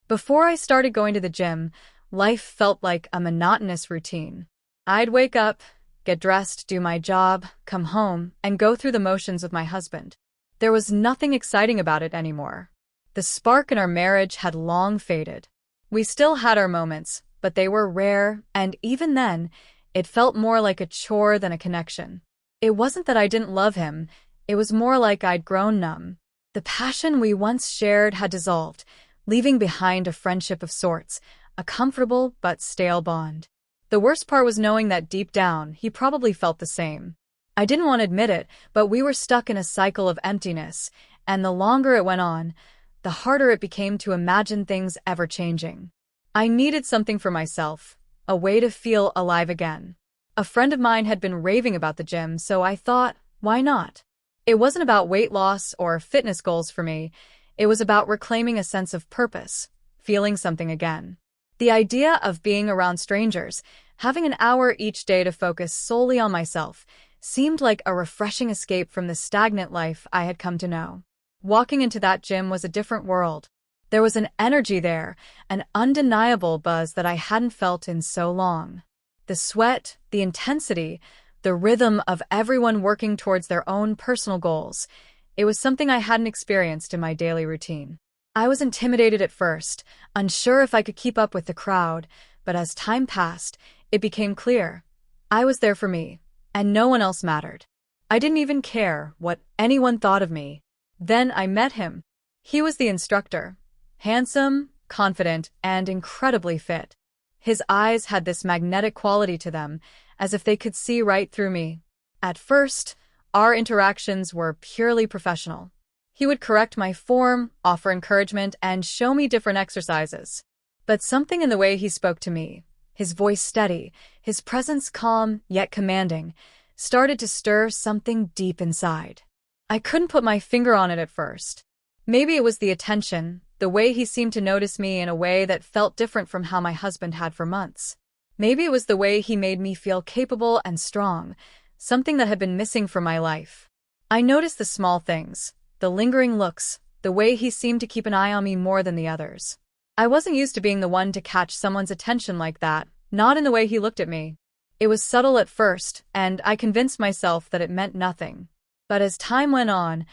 Before I started going to the gym, life felt like a monotonous routine. I'd wake up, get dressed, do my job, come home, and go through the motions with my husband. There was nothing exciting about it anymore. The spark in our marriage had long faded. We still had our moments, but they were rare, and even then, it felt more like a chore than a connection. It wasn't that I didn't love him, it was more like I'd grown numb. The passion we once shared had dissolved, leaving behind a friendship of sorts, a comfortable but stale bond. The worst part was knowing that deep down, he probably felt the same. I didn't want to admit it, but we were stuck in a cycle of emptiness, and the longer it went on, the harder it became to imagine things ever changing. I needed something for myself, a way to feel alive again. A friend of mine had been raving about the gym, so I thought, why not? It wasn't about weight loss or fitness goals for me. It was about reclaiming a sense of purpose, feeling something again. The idea of being around strangers, having an hour each day to focus solely on myself, seemed like a refreshing escape from the stagnant life I had come to know. Walking into that gym was a different world. There was an energy there, an undeniable buzz that I hadn't felt in so long. The sweat, the intensity, the rhythm of everyone working towards their own personal goals. It was something I hadn't experienced in my daily routine. I was intimidated at first, unsure if I could keep up with the crowd, but as time passed, it became clear. I was there for me, and no one else mattered. I didn't even care what anyone thought of me. Then I met him. He was the instructor. Handsome, confident, and incredibly fit. His eyes had this magnetic quality to them, as if they could see right through me. At first, our interactions were purely professional. He would correct my form, offer encouragement, and show me different exercises. But something in the way he spoke to me, his voice steady, his presence calm yet commanding, started to stir something deep inside. I couldn't put my finger on it at first. Maybe it was the attention, the way he seemed to notice me in a way that felt different from how my husband had for months. Maybe it was the way he made me feel capable and strong, something that had been missing from my life. I noticed the small things, the lingering looks, the way he seemed to keep an eye on me more than the others. I wasn't used to being the one to catch someone's attention like that, not in the way he looked at me. It was subtle at first, and I convinced myself that it meant nothing. But as time went on,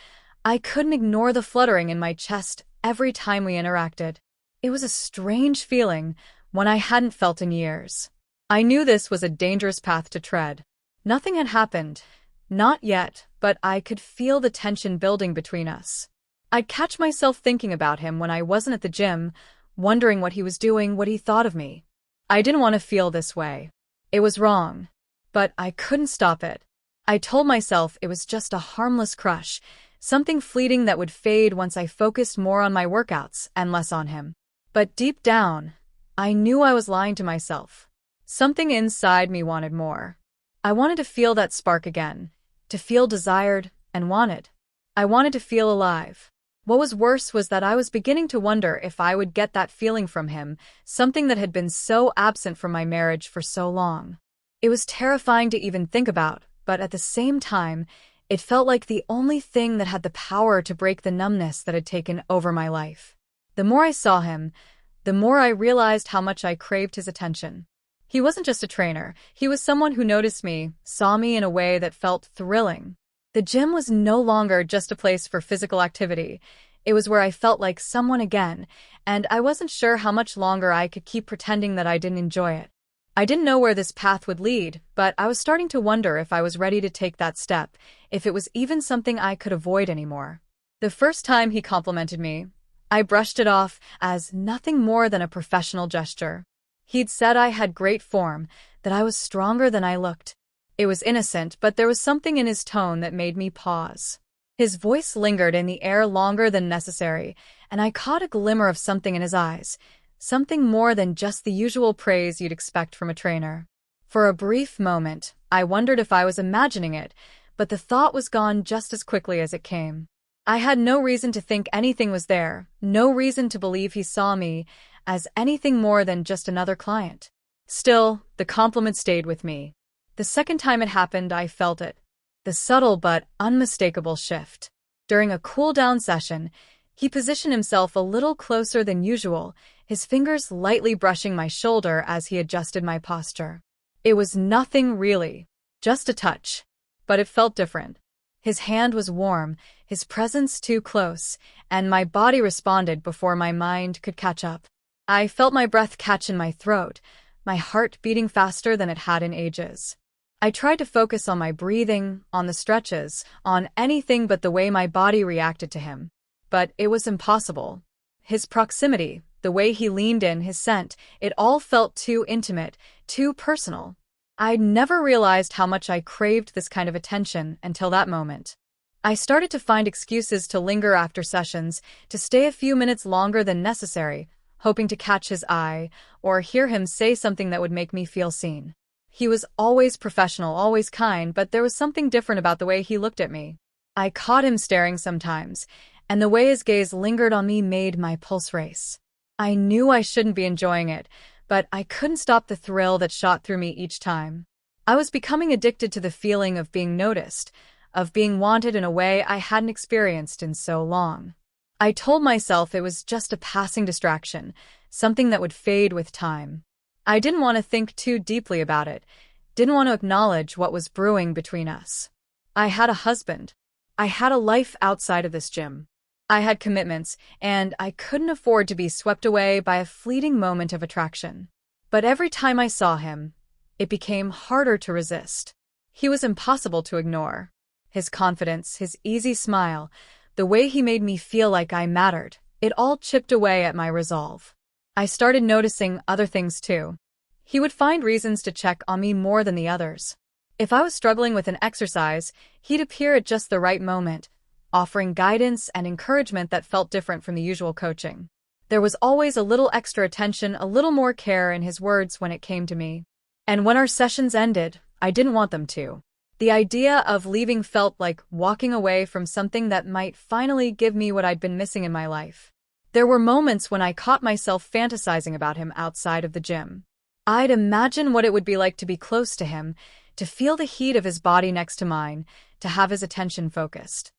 I couldn't ignore the fluttering in my chest every time we interacted. It was a strange feeling, one I hadn't felt in years. I knew this was a dangerous path to tread. Nothing had happened, not yet, but I could feel the tension building between us. I'd catch myself thinking about him when I wasn't at the gym, wondering what he was doing, what he thought of me. I didn't want to feel this way. It was wrong, but I couldn't stop it. I told myself it was just a harmless crush, something fleeting that would fade once I focused more on my workouts and less on him. But deep down, I knew I was lying to myself. Something inside me wanted more. I wanted to feel that spark again, to feel desired and wanted. I wanted to feel alive. What was worse was that I was beginning to wonder if I would get that feeling from him, something that had been so absent from my marriage for so long. It was terrifying to even think about, but at the same time, it felt like the only thing that had the power to break the numbness that had taken over my life. The more I saw him, the more I realized how much I craved his attention. He wasn't just a trainer, he was someone who noticed me, saw me in a way that felt thrilling. The gym was no longer just a place for physical activity. It was where I felt like someone again, and I wasn't sure how much longer I could keep pretending that I didn't enjoy it. I didn't know where this path would lead, but I was starting to wonder if I was ready to take that step, if it was even something I could avoid anymore. The first time he complimented me, I brushed it off as nothing more than a professional gesture. He'd said I had great form, that I was stronger than I looked. It was innocent, but there was something in his tone that made me pause. His voice lingered in the air longer than necessary, and I caught a glimmer of something in his eyes, something more than just the usual praise you'd expect from a trainer. For a brief moment, I wondered if I was imagining it, but the thought was gone just as quickly as it came. I had no reason to think anything was there, no reason to believe he saw me as anything more than just another client. Still, the compliment stayed with me. The second time it happened, I felt it. The subtle but unmistakable shift. During a cool-down session, he positioned himself a little closer than usual, his fingers lightly brushing my shoulder as he adjusted my posture. It was nothing really, just a touch, but it felt different. His hand was warm, his presence too close, and my body responded before my mind could catch up. I felt my breath catch in my throat, my heart beating faster than it had in ages. I tried to focus on my breathing, on the stretches, on anything but the way my body reacted to him. But it was impossible. His proximity, the way he leaned in, his scent, it all felt too intimate, too personal. I'd never realized how much I craved this kind of attention until that moment. I started to find excuses to linger after sessions, to stay a few minutes longer than necessary, hoping to catch his eye or hear him say something that would make me feel seen. He was always professional, always kind, but there was something different about the way he looked at me. I caught him staring sometimes, and the way his gaze lingered on me made my pulse race. I knew I shouldn't be enjoying it, but I couldn't stop the thrill that shot through me each time. I was becoming addicted to the feeling of being noticed, of being wanted in a way I hadn't experienced in so long. I told myself it was just a passing distraction, something that would fade with time. I didn't want to think too deeply about it, didn't want to acknowledge what was brewing between us. I had a husband. I had a life outside of this gym. I had commitments, and I couldn't afford to be swept away by a fleeting moment of attraction. But every time I saw him, it became harder to resist. He was impossible to ignore. His confidence, his easy smile, the way he made me feel like I mattered, it all chipped away at my resolve. I started noticing other things too. He would find reasons to check on me more than the others. If I was struggling with an exercise, he'd appear at just the right moment, offering guidance and encouragement that felt different from the usual coaching. There was always a little extra attention, a little more care in his words when it came to me. And when our sessions ended, I didn't want them to. The idea of leaving felt like walking away from something that might finally give me what I'd been missing in my life. There were moments when I caught myself fantasizing about him outside of the gym. I'd imagine what it would be like to be close to him, to feel the heat of his body next to mine, to have his attention focused.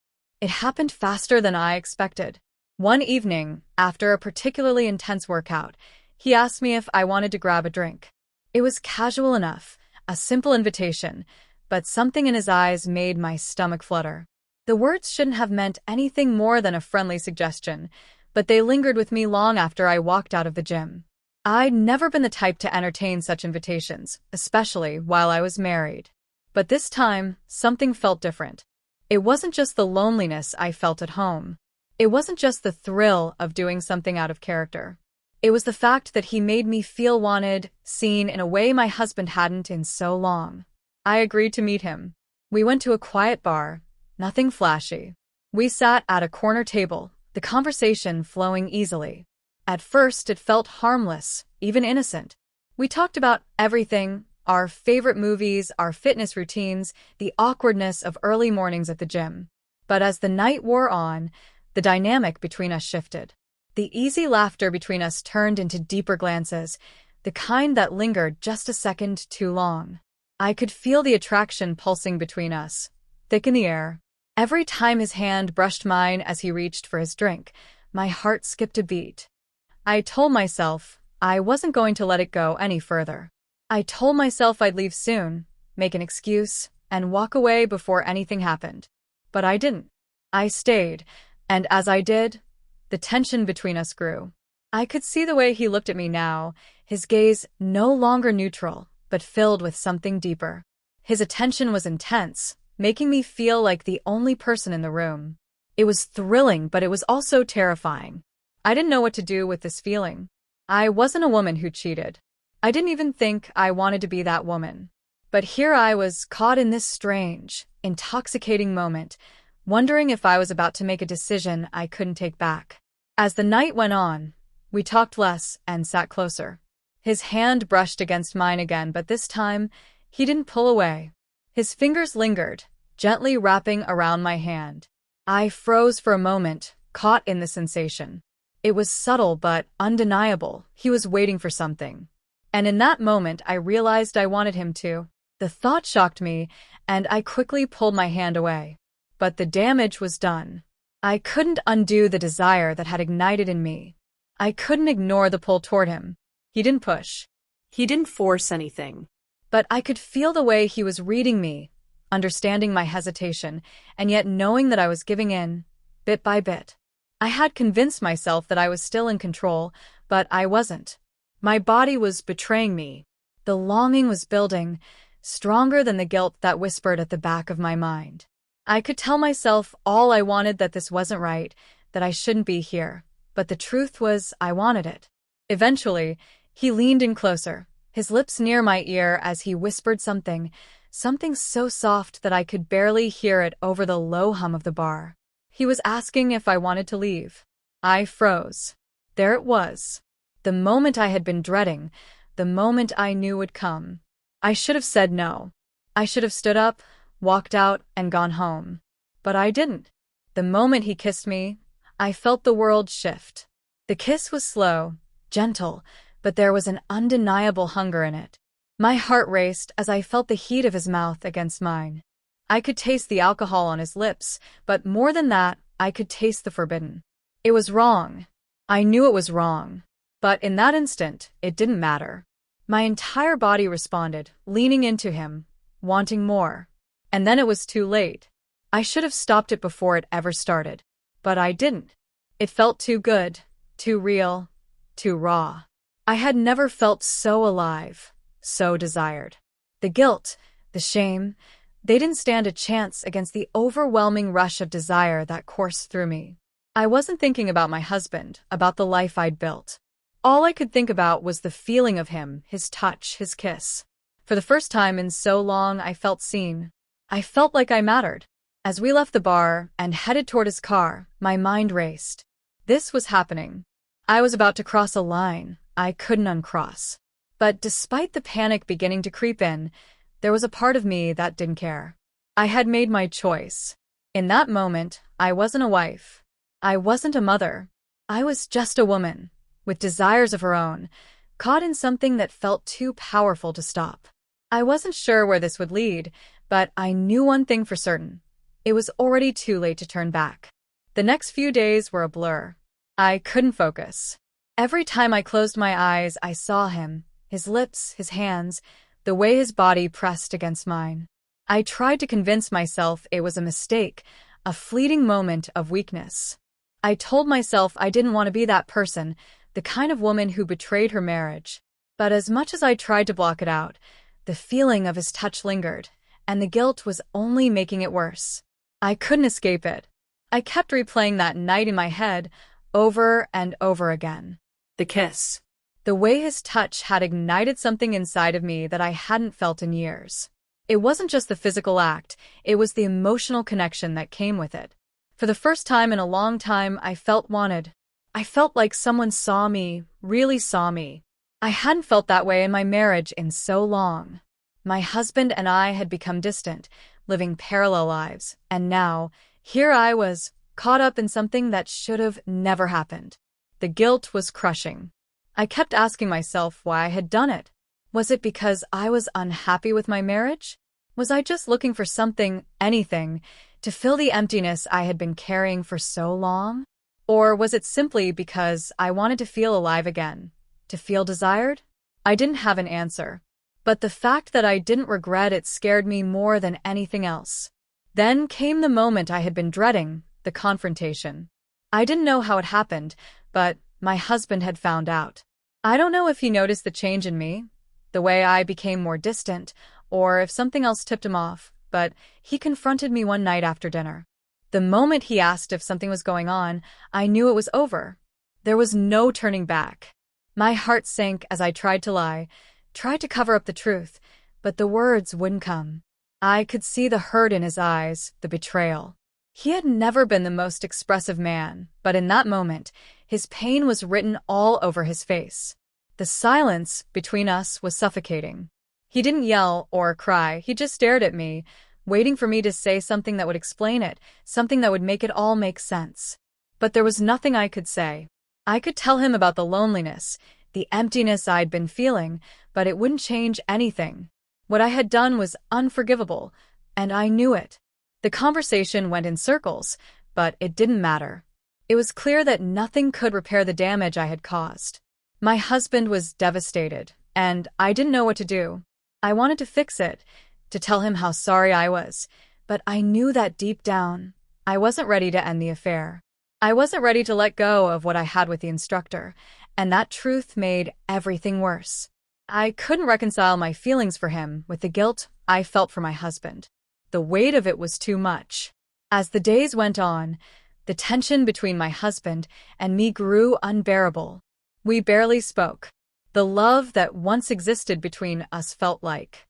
It happened faster than I expected. One evening, after a particularly intense workout, he asked me if I wanted to grab a drink. It was casual enough, a simple invitation, but something in his eyes made my stomach flutter. The words shouldn't have meant anything more than a friendly suggestion, but they lingered with me long after I walked out of the gym. I'd never been the type to entertain such invitations, especially while I was married. But this time, something felt different. It wasn't just the loneliness I felt at home. It wasn't just the thrill of doing something out of character. It was the fact that he made me feel wanted, seen in a way my husband hadn't in so long. I agreed to meet him. We went to a quiet bar, nothing flashy. We sat at a corner table, the conversation flowing easily. At first, it felt harmless, even innocent. We talked about everything, our favorite movies, our fitness routines, the awkwardness of early mornings at the gym. But as the night wore on, the dynamic between us shifted. The easy laughter between us turned into deeper glances, the kind that lingered just a second too long. I could feel the attraction pulsing between us, thick in the air. Every time his hand brushed mine as he reached for his drink, my heart skipped a beat. I told myself I wasn't going to let it go any further. I told myself I'd leave soon, make an excuse, and walk away before anything happened. But I didn't. I stayed, and as I did, the tension between us grew. I could see the way he looked at me now, his gaze no longer neutral, but filled with something deeper. His attention was intense, making me feel like the only person in the room. It was thrilling, but it was also terrifying. I didn't know what to do with this feeling. I wasn't a woman who cheated. I didn't even think I wanted to be that woman. But here I was, caught in this strange, intoxicating moment, wondering if I was about to make a decision I couldn't take back. As the night went on, we talked less and sat closer. His hand brushed against mine again, but this time, he didn't pull away. His fingers lingered, gently wrapping around my hand. I froze for a moment, caught in the sensation. It was subtle but undeniable. He was waiting for something. And in that moment, I realized I wanted him to. The thought shocked me, and I quickly pulled my hand away. But the damage was done. I couldn't undo the desire that had ignited in me. I couldn't ignore the pull toward him. He didn't push. He didn't force anything. But I could feel the way he was reading me, understanding my hesitation, and yet knowing that I was giving in, bit by bit. I had convinced myself that I was still in control, but I wasn't. My body was betraying me. The longing was building, stronger than the guilt that whispered at the back of my mind. I could tell myself all I wanted, that this wasn't right, that I shouldn't be here, but the truth was I wanted it. Eventually, he leaned in closer, his lips near my ear as he whispered something so soft that I could barely hear it over the low hum of the bar. He was asking if I wanted to leave. I froze. There it was. The moment I had been dreading, the moment I knew would come. I should have said no. I should have stood up, walked out, and gone home. But I didn't. The moment he kissed me, I felt the world shift. The kiss was slow, gentle, but there was an undeniable hunger in it. My heart raced as I felt the heat of his mouth against mine. I could taste the alcohol on his lips, but more than that, I could taste the forbidden. It was wrong. I knew it was wrong. But in that instant, it didn't matter. My entire body responded, leaning into him, wanting more. And then it was too late. I should have stopped it before it ever started. But I didn't. It felt too good, too real, too raw. I had never felt so alive, so desired. The guilt, the shame, they didn't stand a chance against the overwhelming rush of desire that coursed through me. I wasn't thinking about my husband, about the life I'd built. All I could think about was the feeling of him, his touch, his kiss. For the first time in so long, I felt seen. I felt like I mattered. As we left the bar and headed toward his car, my mind raced. This was happening. I was about to cross a line I couldn't uncross. But despite the panic beginning to creep in, there was a part of me that didn't care. I had made my choice. In that moment, I wasn't a wife. I wasn't a mother. I was just a woman, with desires of her own, caught in something that felt too powerful to stop. I wasn't sure where this would lead, but I knew one thing for certain. It was already too late to turn back. The next few days were a blur. I couldn't focus. Every time I closed my eyes, I saw him, his lips, his hands, the way his body pressed against mine. I tried to convince myself it was a mistake, a fleeting moment of weakness. I told myself I didn't want to be that person, the kind of woman who betrayed her marriage. But as much as I tried to block it out, the feeling of his touch lingered, and the guilt was only making it worse. I couldn't escape it. I kept replaying that night in my head, over and over again. The kiss. The way his touch had ignited something inside of me that I hadn't felt in years. It wasn't just the physical act, it was the emotional connection that came with it. For the first time in a long time, I felt wanted. I felt like someone saw me, really saw me. I hadn't felt that way in my marriage in so long. My husband and I had become distant, living parallel lives, and now, here I was, caught up in something that should have never happened. The guilt was crushing. I kept asking myself why I had done it. Was it because I was unhappy with my marriage? Was I just looking for something, anything, to fill the emptiness I had been carrying for so long? Or was it simply because I wanted to feel alive again, to feel desired? I didn't have an answer. But the fact that I didn't regret it scared me more than anything else. Then came the moment I had been dreading, the confrontation. I didn't know how it happened, but my husband had found out. I don't know if he noticed the change in me, the way I became more distant, or if something else tipped him off, but he confronted me one night after dinner. The moment he asked if something was going on, I knew it was over. There was no turning back. My heart sank as I tried to lie, tried to cover up the truth, but the words wouldn't come. I could see the hurt in his eyes, the betrayal. He had never been the most expressive man, but in that moment, his pain was written all over his face. The silence between us was suffocating. He didn't yell or cry, he just stared at me, waiting for me to say something that would explain it, something that would make it all make sense. But there was nothing I could say. I could tell him about the loneliness, the emptiness I'd been feeling, but it wouldn't change anything. What I had done was unforgivable, and I knew it. The conversation went in circles, but it didn't matter. It was clear that nothing could repair the damage I had caused. My husband was devastated, and I didn't know what to do. I wanted to fix it, to tell him how sorry I was, but I knew that deep down, I wasn't ready to end the affair. I wasn't ready to let go of what I had with the instructor, and that truth made everything worse. I couldn't reconcile my feelings for him with the guilt I felt for my husband. The weight of it was too much. As the days went on, the tension between my husband and me grew unbearable. We barely spoke. The love that once existed between us felt like